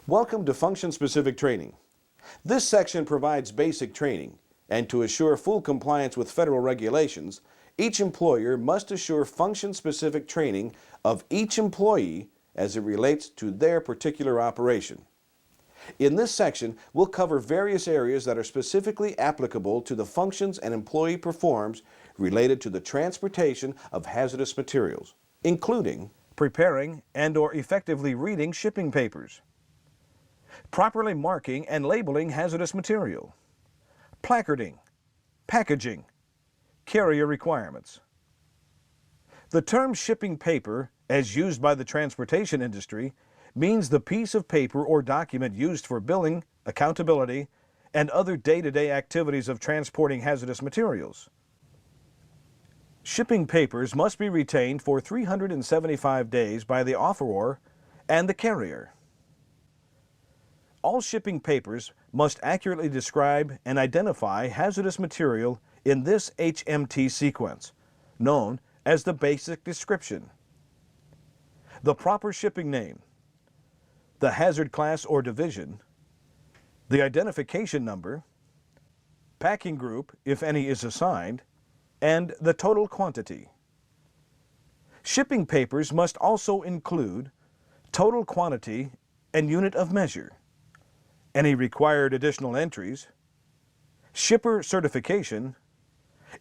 Welcome to Function-Specific Training. This section provides basic training, and to assure full compliance with federal regulations, each employer must assure function-specific training of each employee as it relates to their particular operation. In this section, we'll cover various areas that are specifically applicable to the functions an employee performs related to the transportation of hazardous materials, including preparing and/or effectively reading shipping papers, properly marking and labeling hazardous material, placarding, packaging, carrier requirements. The term shipping paper, as used by the transportation industry, means the piece of paper or document used for billing, accountability, and other day-to-day activities of transporting hazardous materials. Shipping papers must be retained for 375 days by the offeror and the carrier. All shipping papers must accurately describe and identify hazardous material in this HMT sequence, known as the basic description. The proper shipping name, the hazard class or division, the identification number, packing group, if any is assigned, and the total quantity. Shipping papers must also include total quantity and unit of measure, any required additional entries, shipper certification,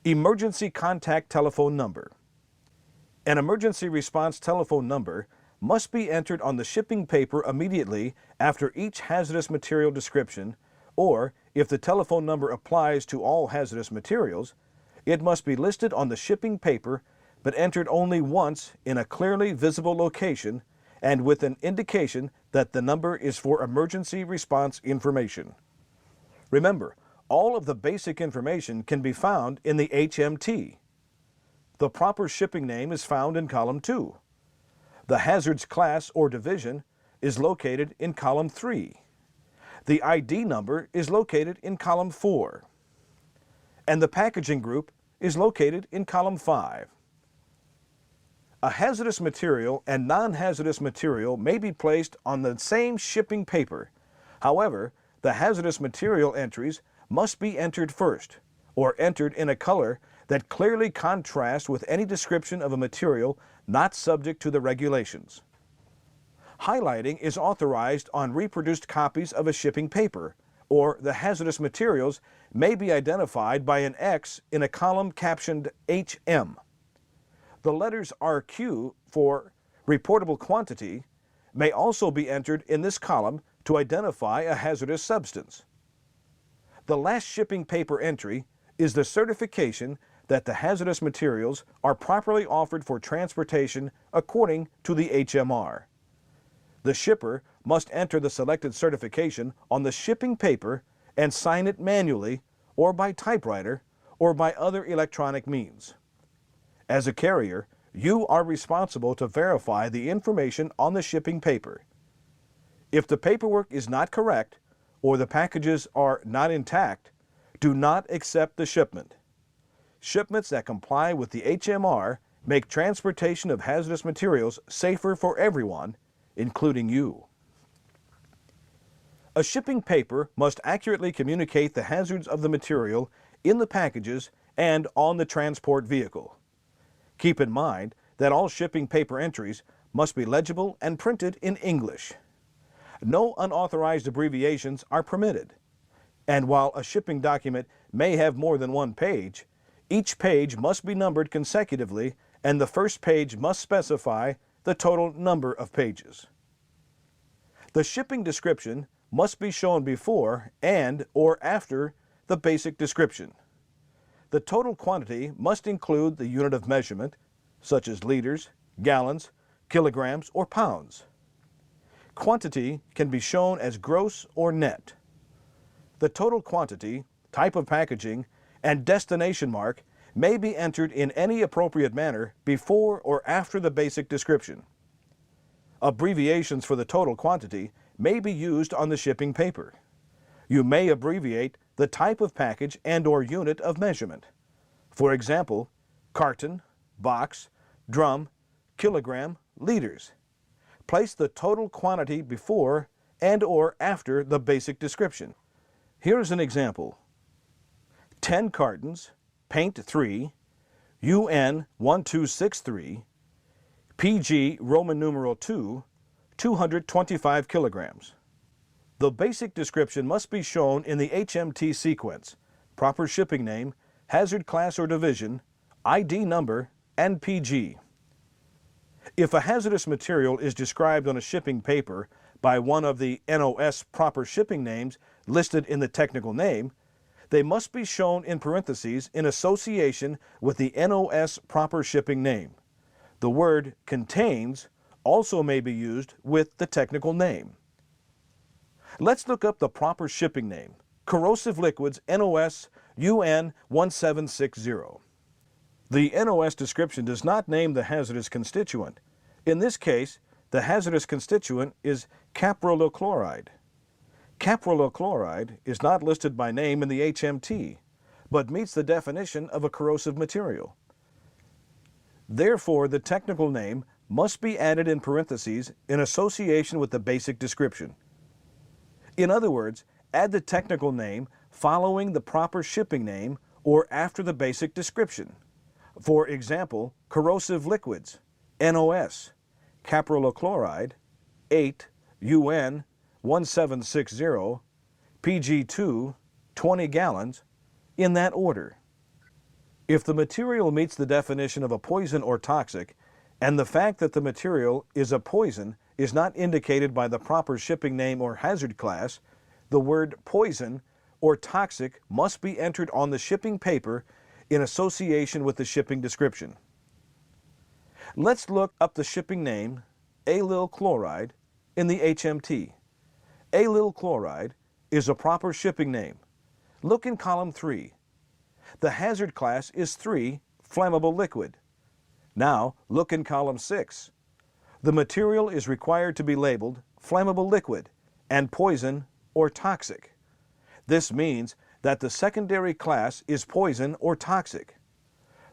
emergency contact telephone number. An emergency response telephone number must be entered on the shipping paper immediately after each hazardous material description, or if the telephone number applies to all hazardous materials, it must be listed on the shipping paper but entered only once in a clearly visible location and with an indication that the number is for emergency response information. Remember, all of the basic information can be found in the HMT. The proper shipping name is found in column 2. The hazards class or division is located in column 3. The ID number is located in column 4. And the packaging group is located in column 5. A hazardous material and non-hazardous material may be placed on the same shipping paper. However, the hazardous material entries must be entered first, or entered in a color that clearly contrasts with any description of a material not subject to the regulations. Highlighting is authorized on reproduced copies of a shipping paper, or the hazardous materials may be identified by an X in a column captioned HM. The letters RQ for reportable quantity may also be entered in this column to identify a hazardous substance. The last shipping paper entry is the certification that the hazardous materials are properly offered for transportation according to the HMR. The shipper must enter the selected certification on the shipping paper and sign it manually or by typewriter or by other electronic means. As a carrier, you are responsible to verify the information on the shipping paper. If the paperwork is not correct or the packages are not intact, do not accept the shipment. Shipments that comply with the HMR make transportation of hazardous materials safer for everyone, including you. A shipping paper must accurately communicate the hazards of the material in the packages and on the transport vehicle. Keep in mind that all shipping paper entries must be legible and printed in English. No unauthorized abbreviations are permitted. And while a shipping document may have more than one page, each page must be numbered consecutively and the first page must specify the total number of pages. The shipping description must be shown before and/or after the basic description. The total quantity must include the unit of measurement, such as liters, gallons, kilograms, or pounds. Quantity can be shown as gross or net. The total quantity, type of packaging, and destination mark may be entered in any appropriate manner before or after the basic description. Abbreviations for the total quantity may be used on the shipping paper. You may abbreviate the type of package and/or unit of measurement. For example, carton, box, drum, kilogram, liters. Place the total quantity before and or after the basic description. Here's an example. 10 cartons, paint 3, UN 1263, PG Roman numeral 2, 225 kilograms. The basic description must be shown in the HMT sequence, proper shipping name, hazard class or division, ID number, and PG. If a hazardous material is described on a shipping paper by one of the NOS proper shipping names listed in the technical name, they must be shown in parentheses in association with the NOS proper shipping name. The word contains also may be used with the technical name. Let's look up the proper shipping name, corrosive liquids NOS UN 1760. The NOS description does not name the hazardous constituent. In this case, the hazardous constituent is caprylyl chloride. Caprylyl chloride is not listed by name in the HMT, but meets the definition of a corrosive material. Therefore, the technical name must be added in parentheses in association with the basic description. In other words, add the technical name following the proper shipping name or after the basic description. For example, corrosive liquids, NOS, caprylyl chloride, 8, UN 1760, PG2, 20 gallons, in that order. If the material meets the definition of a poison or toxic, and the fact that the material is a poison is not indicated by the proper shipping name or hazard class, the word poison or toxic must be entered on the shipping paper in association with the shipping description. Let's look up the shipping name, allyl chloride, in the HMT. Allyl chloride is a proper shipping name. Look in column 3. The hazard class is 3, flammable liquid. Now look in column 6. The material is required to be labeled flammable liquid and poison or toxic. This means that the secondary class is poison or toxic.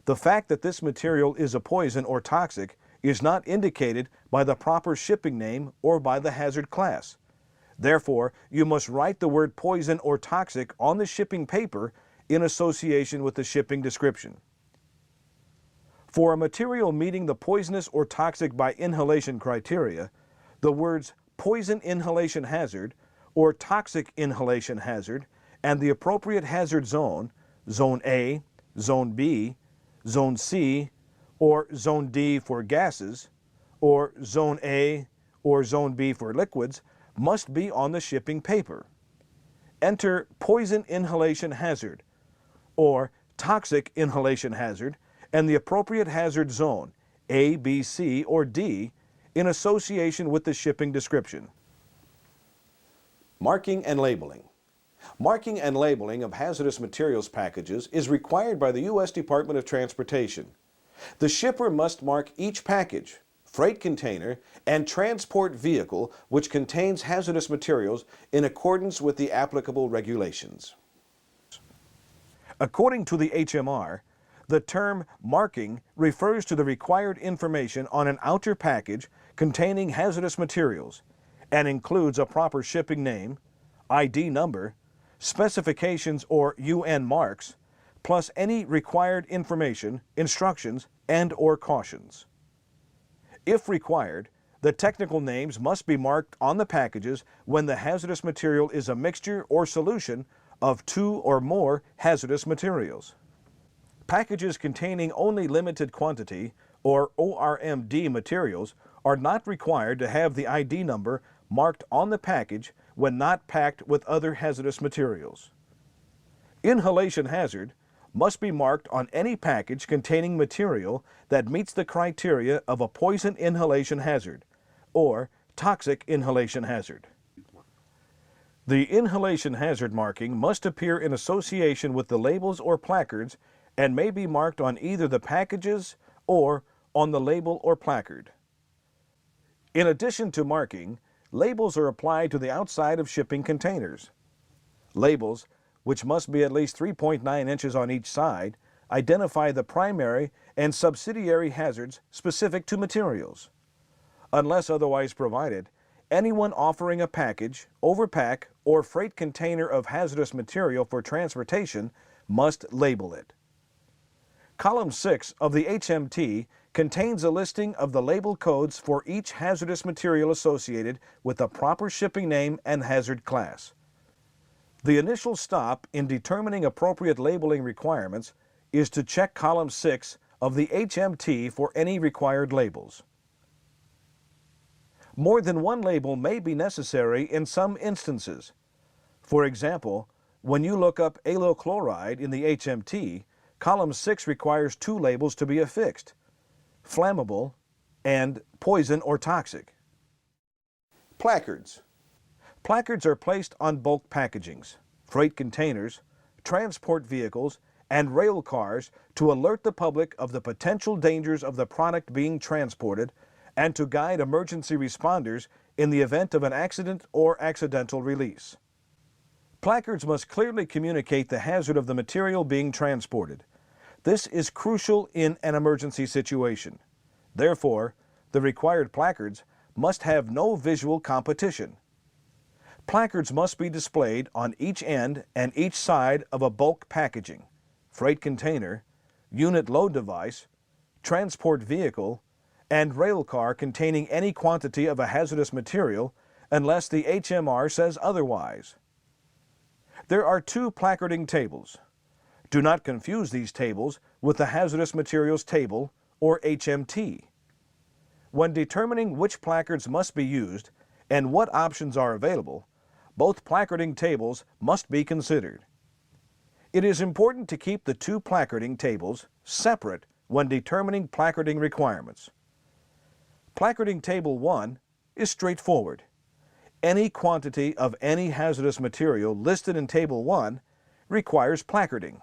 The fact that this material is a poison or toxic is not indicated by the proper shipping name or by the hazard class. Therefore, you must write the word poison or toxic on the shipping paper in association with the shipping description. For a material meeting the poisonous or toxic by inhalation criteria, the words poison inhalation hazard or toxic inhalation hazard and the appropriate hazard zone, Zone A, Zone B, Zone C, or Zone D for gases, or Zone A or Zone B for liquids, must be on the shipping paper. Enter poison inhalation hazard or toxic inhalation hazard and the appropriate hazard zone, A, B, C, or D, in association with the shipping description. Marking and labeling. Marking and labeling of hazardous materials packages is required by the U.S. Department of Transportation. The shipper must mark each package, freight container, and transport vehicle which contains hazardous materials in accordance with the applicable regulations. According to the HMR, the term marking refers to the required information on an outer package containing hazardous materials and includes a proper shipping name, ID number, specifications or UN marks, plus any required information, instructions, and/or cautions. If required, the technical names must be marked on the packages when the hazardous material is a mixture or solution of 2 or more hazardous materials. Packages containing only limited quantity or ORMD materials are not required to have the ID number marked on the package when not packed with other hazardous materials. Inhalation hazard must be marked on any package containing material that meets the criteria of a poison inhalation hazard or toxic inhalation hazard. The inhalation hazard marking must appear in association with the labels or placards and may be marked on either the packages or on the label or placard. In addition to marking, labels are applied to the outside of shipping containers. Labels, which must be at least 3.9 inches on each side, identify the primary and subsidiary hazards specific to materials. Unless otherwise provided, Anyone offering a package, overpack, or freight container of hazardous material for transportation must label it. Column 6 of the HMT contains a listing of the label codes for each hazardous material associated with the proper shipping name and hazard class. The initial stop in determining appropriate labeling requirements is to check column 6 of the HMT for any required labels. More than one label may be necessary in some instances. For example, when you look up allyl chloride in the HMT, column 6 requires 2 labels to be affixed: flammable and poison or toxic. Placards. Placards are placed on bulk packagings, freight containers, transport vehicles, and rail cars to alert the public of the potential dangers of the product being transported and to guide emergency responders in the event of an accident or accidental release. Placards must clearly communicate the hazard of the material being transported. This is crucial in an emergency situation. Therefore, the required placards must have no visual competition. Placards must be displayed on each end and each side of a bulk packaging, freight container, unit load device, transport vehicle, and rail car containing any quantity of a hazardous material unless the HMR says otherwise. There are 2 placarding tables. Do not confuse these tables with the hazardous materials table, or HMT. When determining which placards must be used and what options are available, both placarding tables must be considered. It is important to keep the 2 placarding tables separate when determining placarding requirements. Placarding Table 1 is straightforward. Any quantity of any hazardous material listed in Table 1 requires placarding.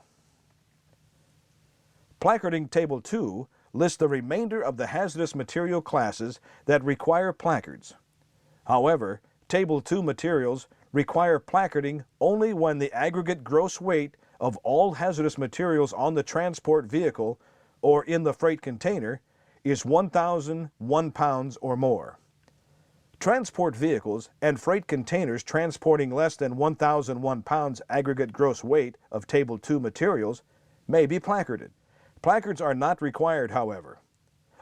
Placarding Table 2 lists the remainder of the hazardous material classes that require placards. However, Table 2 materials require placarding only when the aggregate gross weight of all hazardous materials on the transport vehicle or in the freight container is 1,001 pounds or more. Transport vehicles and freight containers transporting less than 1,001 pounds aggregate gross weight of Table 2 materials may be placarded. Placards are not required, however.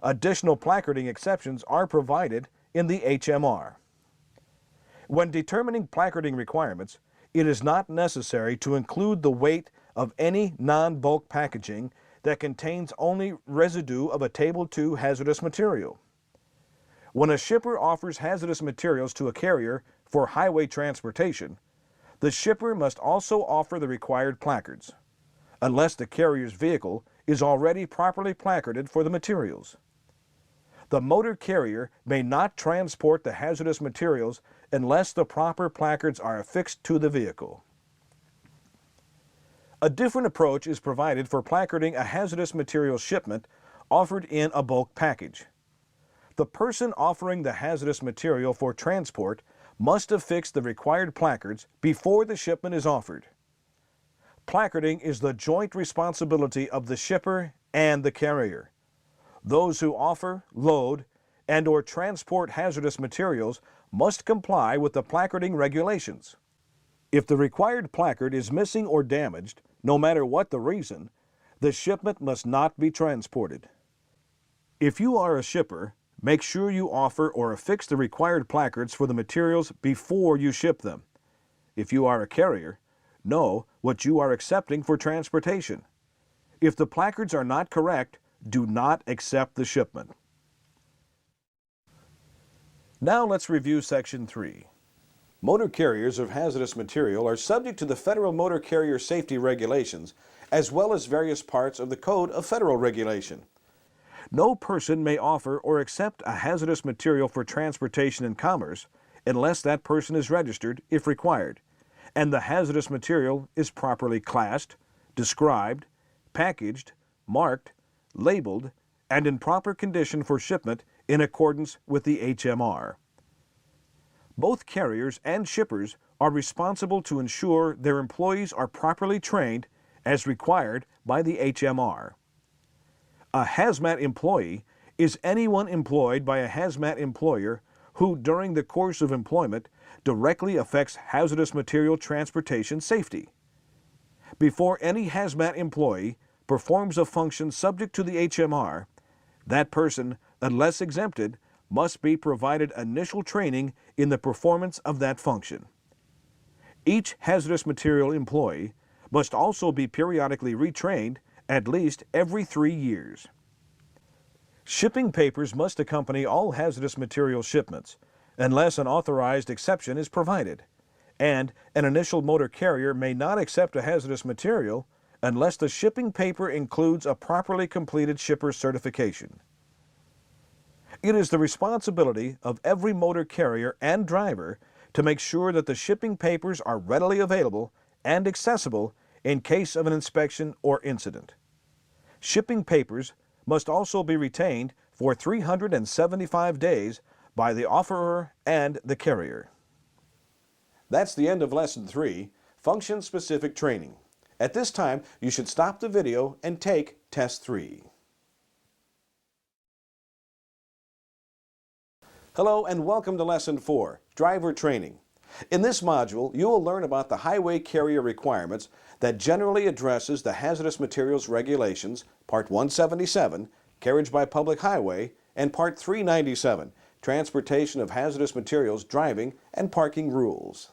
Additional placarding exceptions are provided in the HMR. When determining placarding requirements, it is not necessary to include the weight of any non-bulk packaging that contains only residue of a Table 2 hazardous material. When a shipper offers hazardous materials to a carrier for highway transportation, the shipper must also offer the required placards, unless the carrier's vehicle is already properly placarded for the materials. The motor carrier may not transport the hazardous materials unless the proper placards are affixed to the vehicle. A different approach is provided for placarding a hazardous material shipment offered in a bulk package. The person offering the hazardous material for transport must affix the required placards before the shipment is offered. Placarding is the joint responsibility of the shipper and the carrier. Those who offer, load, and/or transport hazardous materials must comply with the placarding regulations. If the required placard is missing or damaged, no matter what the reason, the shipment must not be transported. If you are a shipper, make sure you offer or affix the required placards for the materials before you ship them. If you are a carrier, know what you are accepting for transportation. If the placards are not correct, do not accept the shipment. Now let's review Section 3. Motor carriers of hazardous material are subject to the Federal Motor Carrier Safety Regulations, as well as various parts of the Code of Federal Regulation. No person may offer or accept a hazardous material for transportation and commerce unless that person is registered, if required, and the hazardous material is properly classed, described, packaged, marked, labeled, and in proper condition for shipment in accordance with the HMR. Both carriers and shippers are responsible to ensure their employees are properly trained as required by the HMR. A HazMat employee is anyone employed by a HazMat employer who during the course of employment directly affects hazardous material transportation safety. Before any HazMat employee performs a function subject to the HMR, that person, unless exempted, must be provided initial training in the performance of that function. Each hazardous material employee must also be periodically retrained at least every 3 years. Shipping papers must accompany all hazardous material shipments, unless an authorized exception is provided, and an initial motor carrier may not accept a hazardous material unless the shipping paper includes a properly completed shipper's certification. It is the responsibility of every motor carrier and driver to make sure that the shipping papers are readily available and accessible in case of an inspection or incident. Shipping papers must also be retained for 375 days by the offerer and the carrier. That's the end of Lesson 3, Function-Specific Training. At this time, you should stop the video and take Test 3. Hello and welcome to Lesson 4, Driver Training. In this module, you will learn about the highway carrier requirements that generally addresses the Hazardous Materials Regulations, Part 177, Carriage by Public Highway, and Part 397, Transportation of Hazardous Materials Driving and Parking Rules.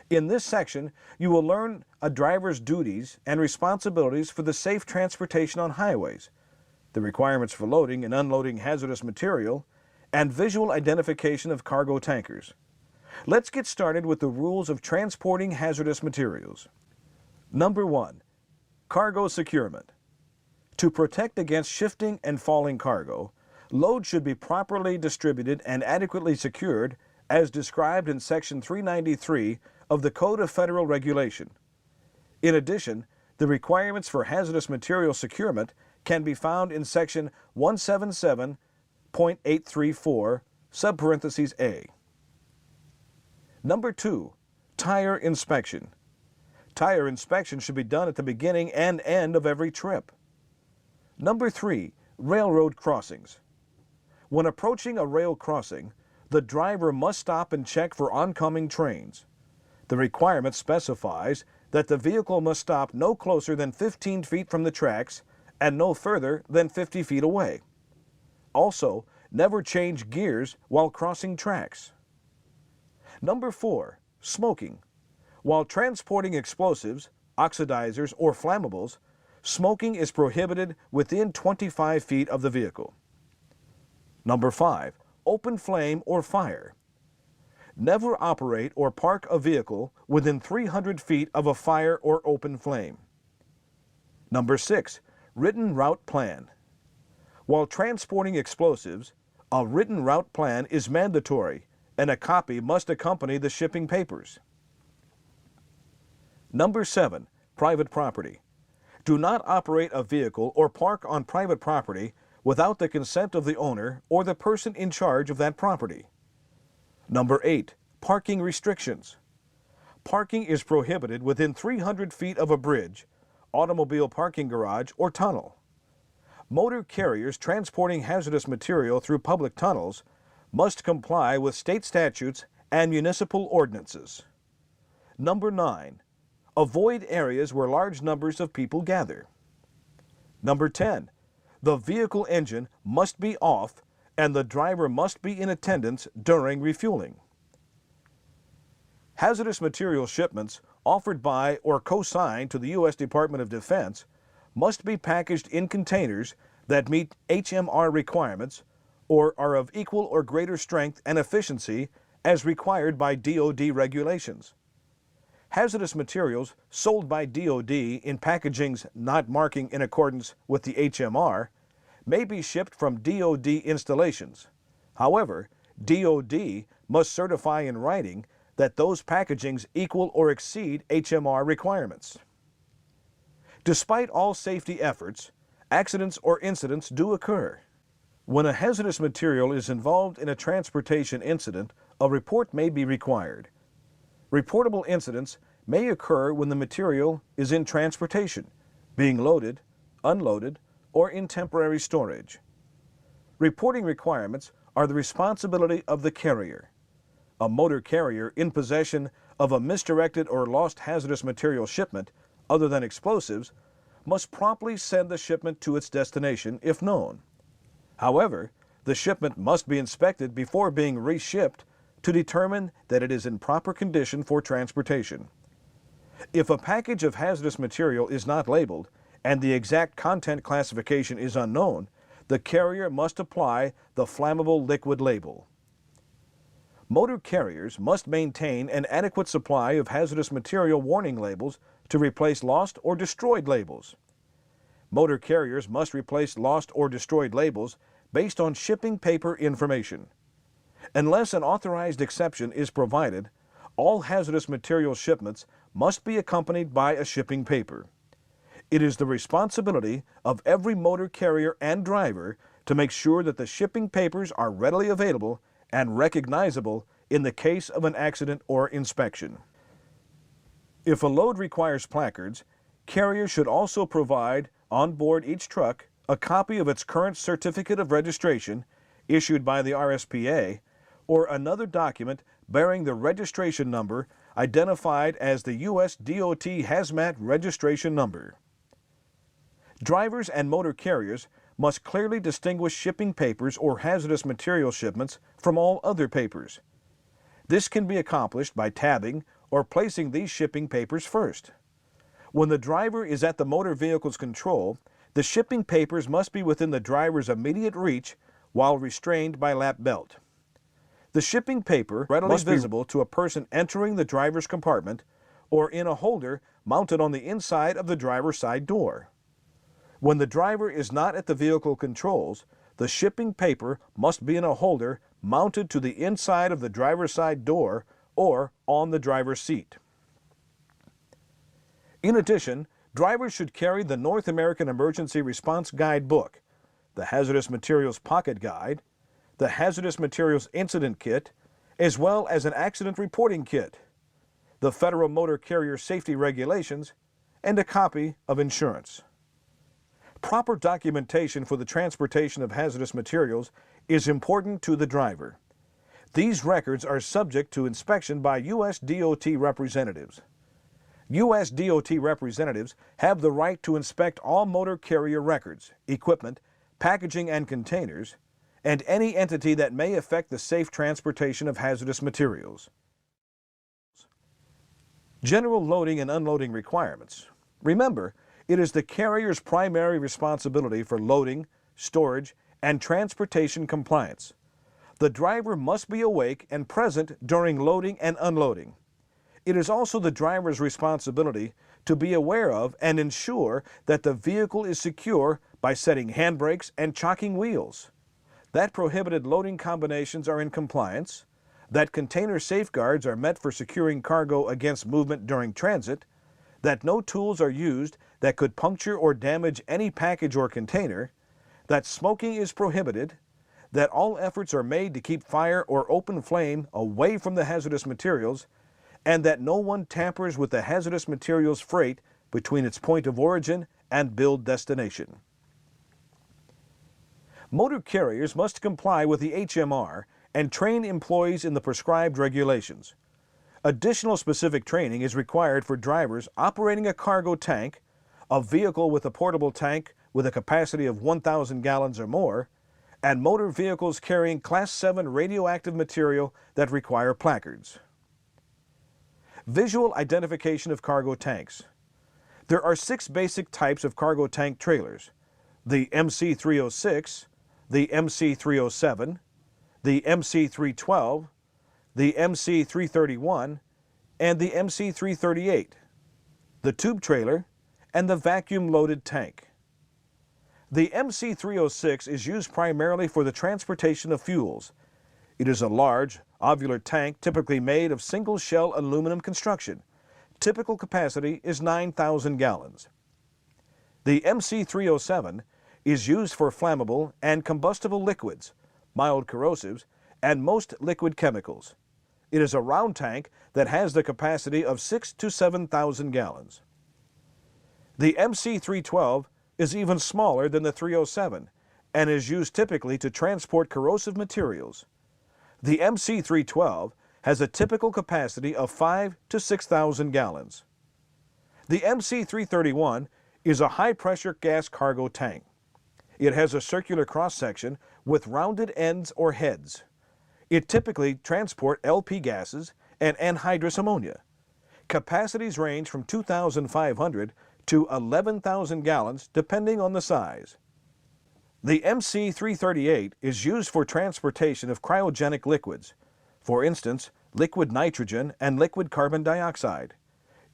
In this section, you will learn a driver's duties and responsibilities for the safe transportation on highways, the requirements for loading and unloading hazardous material, and visual identification of cargo tankers. Let's get started with the rules of transporting hazardous materials. Number 1. Cargo securement. To protect against shifting and falling cargo, load should be properly distributed and adequately secured as described in Section 393 of the Code of Federal Regulation. In addition, the requirements for hazardous material securement can be found in Section 177.834, subparentheses A. Number 2. Tire inspection. Tire inspection should be done at the beginning and end of every trip. Number 3. Railroad crossings. When approaching a rail crossing, the driver must stop and check for oncoming trains. The requirement specifies that the vehicle must stop no closer than 15 feet from the tracks and no further than 50 feet away. Also, never change gears while crossing tracks. Number 4. Smoking. While transporting explosives, oxidizers, or flammables, smoking is prohibited within 25 feet of the vehicle. Number 5. Open flame or fire. Never operate or park a vehicle within 300 feet of a fire or open flame. Number 6. Written route plan. While transporting explosives, a written route plan is mandatory and a copy must accompany the shipping papers. Number 7. Private property. Do not operate a vehicle or park on private property without the consent of the owner or the person in charge of that property. Number 8. Parking restrictions. Parking is prohibited within 300 feet of a bridge, automobile parking garage, or tunnel. Motor carriers transporting hazardous material through public tunnels must comply with state statutes and municipal ordinances. Number 9. Avoid areas where large numbers of people gather. Number 10. The vehicle engine must be off and the driver must be in attendance during refueling. Hazardous material shipments offered by or co-signed to the U.S. Department of Defense must be packaged in containers that meet HMR requirements or are of equal or greater strength and efficiency as required by DoD regulations. Hazardous materials sold by DoD in packagings not marking in accordance with the HMR may be shipped from DoD installations. However, DoD must certify in writing that those packagings equal or exceed HMR requirements. Despite all safety efforts, accidents or incidents do occur. When a hazardous material is involved in a transportation incident, a report may be required. Reportable incidents may occur when the material is in transportation, being loaded, unloaded, or in temporary storage. Reporting requirements are the responsibility of the carrier. A motor carrier in possession of a misdirected or lost hazardous material shipment, other than explosives, must promptly send the shipment to its destination if known. However, the shipment must be inspected before being reshipped to determine that it is in proper condition for transportation. If a package of hazardous material is not labeled and the exact content classification is unknown, the carrier must apply the flammable liquid label. Motor carriers must maintain an adequate supply of hazardous material warning labels to replace lost or destroyed labels. Motor carriers must replace lost or destroyed labels based on shipping paper information. Unless an authorized exception is provided, all hazardous material shipments must be accompanied by a shipping paper. It is the responsibility of every motor carrier and driver to make sure that the shipping papers are readily available and recognizable in the case of an accident or inspection. If a load requires placards, carriers should also provide on board each truck a copy of its current certificate of registration issued by the RSPA or another document bearing the registration number identified as the U.S. DOT HazMat registration number. Drivers and motor carriers must clearly distinguish shipping papers or hazardous material shipments from all other papers. This can be accomplished by tabbing or placing these shipping papers first. When the driver is at the motor vehicle's control, the shipping papers must be within the driver's immediate reach while restrained by lap belt. The shipping paper must be visible to a person entering the driver's compartment or in a holder mounted on the inside of the driver's side door. When the driver is not at the vehicle controls, the shipping paper must be in a holder mounted to the inside of the driver's side door or on the driver's seat. In addition, drivers should carry the North American Emergency Response Guide book, the Hazardous Materials Pocket Guide, the Hazardous Materials Incident Kit, as well as an accident reporting kit, the Federal Motor Carrier Safety Regulations, and a copy of insurance. Proper documentation for the transportation of hazardous materials is important to the driver. These records are subject to inspection by U.S. DOT representatives. U.S. DOT representatives have the right to inspect all motor carrier records, equipment, packaging and containers, and any entity that may affect the safe transportation of hazardous materials. General loading and unloading requirements. Remember, it is the carrier's primary responsibility for loading, storage, and transportation compliance. The driver must be awake and present during loading and unloading. It is also the driver's responsibility to be aware of and ensure that the vehicle is secure by setting handbrakes and chocking wheels, that prohibited loading combinations are in compliance, that container safeguards are met for securing cargo against movement during transit, that no tools are used that could puncture or damage any package or container, that smoking is prohibited, that all efforts are made to keep fire or open flame away from the hazardous materials, and that no one tampers with the hazardous materials freight between its point of origin and build destination. Motor carriers must comply with the HMR and train employees in the prescribed regulations. Additional specific training is required for drivers operating a cargo tank, a vehicle with a portable tank with a capacity of 1,000 gallons or more, and motor vehicles carrying Class 7 radioactive material that require placards. Visual identification of cargo tanks. There are 6 basic types of cargo tank trailers: the MC306, the MC307, the MC312, the MC331, and the MC338, the tube trailer, and the vacuum-loaded tank. The MC306 is used primarily for the transportation of fuels. It is a large, ovular tank typically made of single-shell aluminum construction. Typical capacity is 9,000 gallons. The MC307 is used for flammable and combustible liquids, mild corrosives, and most liquid chemicals. It is a round tank that has the capacity of 6,000 to 7,000 gallons. The MC312 is even smaller than the 307 and is used typically to transport corrosive materials. The MC312 has a typical capacity of 5 to 6,000 gallons. The MC331 is a high-pressure gas cargo tank. It has a circular cross-section with rounded ends or heads. It typically transports LP gases and anhydrous ammonia. Capacities range from 2,500 to 11,000 gallons depending on the size. The MC338 is used for transportation of cryogenic liquids, for instance, liquid nitrogen and liquid carbon dioxide.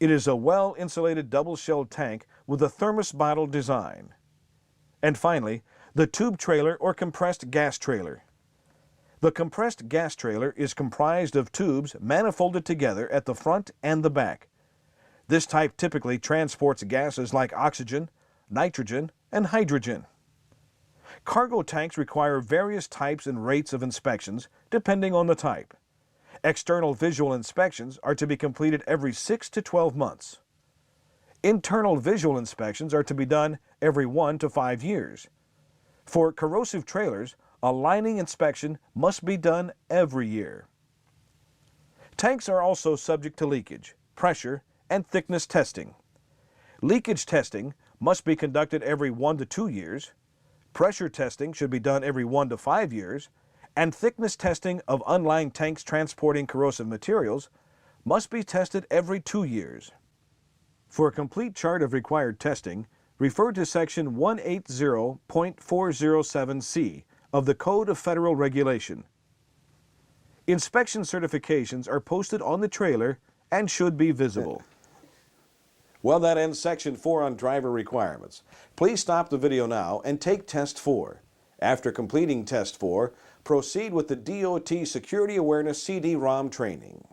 It is a well-insulated double-shelled tank with a thermos bottle design. And finally, the tube trailer or compressed gas trailer. The compressed gas trailer is comprised of tubes manifolded together at the front and the back. This type typically transports gases like oxygen, nitrogen, and hydrogen. Cargo tanks require various types and rates of inspections depending on the type. External visual inspections are to be completed every 6 to 12 months. Internal visual inspections are to be done every 1 to 5 years. For corrosive trailers, a lining inspection must be done every year. Tanks are also subject to leakage, pressure, and thickness testing. Leakage testing must be conducted every 1 to 2 years. Pressure testing should be done every 1 to 5 years, and thickness testing of unlined tanks transporting corrosive materials must be tested every 2 years. For a complete chart of required testing, refer to Section 180.407C of the Code of Federal Regulation. Inspection certifications are posted on the trailer and should be visible. Well, that ends Section 4 on driver requirements. Please stop the video now and take Test 4. After completing Test 4, proceed with the DOT Security Awareness CD-ROM training.